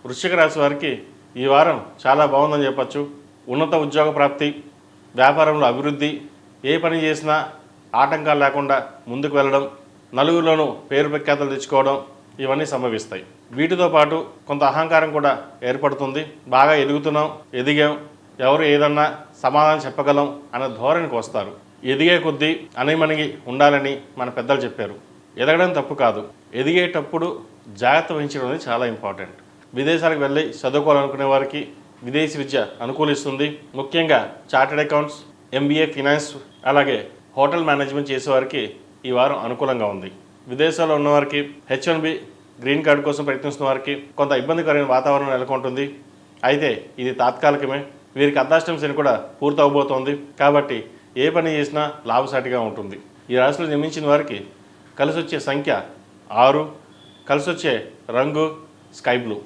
వృశ్చిక రాశి వారికి ఈ వారం చాలా బాగుందని చెప్పచ్చు. ఉన్నత ఉద్యోగ ప్రాప్తి, వ్యాపారంలో అభివృద్ధి, ఏ పని చేసినా ఆటంకాలు లేకుండా ముందుకు వెళ్ళడం, నలుగురిలోనూ పేరు ప్రఖ్యాతలు తెచ్చుకోవడం ఇవన్నీ సంభవిస్తాయి. వీటితో పాటు కొంత అహంకారం కూడా ఏర్పడుతుంది. బాగా ఎదిగాం, ఎవరు ఏదన్నా సమాధానం చెప్పగలం అనే ధోరణికి వస్తారు. ఎదిగే కొద్దీ అణిమణిగి ఉండాలని మన పెద్దలు చెప్పారు. ఎదగడం తప్పు కాదు, ఎదిగేటప్పుడు జాగ్రత్త వహించడం అనేది చాలా ఇంపార్టెంట్. విదేశాలకు వెళ్ళి చదువుకోవాలనుకునే వారికి విదేశీ విద్య అనుకూలిస్తుంది. ముఖ్యంగా చార్టెడ్ అకౌంట్స్, MBA ఫినాన్స్, అలాగే హోటల్ మేనేజ్మెంట్ చేసేవారికి ఈ వారం అనుకూలంగా ఉంది. విదేశాల్లో ఉన్నవారికి H1B గ్రీన్ కార్డు కోసం ప్రయత్నిస్తున్న వారికి కొంత ఇబ్బందికరమైన వాతావరణం నెలకొంటుంది. అయితే ఇది తాత్కాలికమే. వీరికి అర్ధాష్టమ శని కూడా పూర్తి అవబోతోంది కాబట్టి ఏ పని చేసినా లాభసాటిగా ఉంటుంది. ఈ రాశిలో జన్మించిన వారికి కలిసి వచ్చే సంఖ్య 6, కలిసి వచ్చే రంగు స్కై బ్లూ.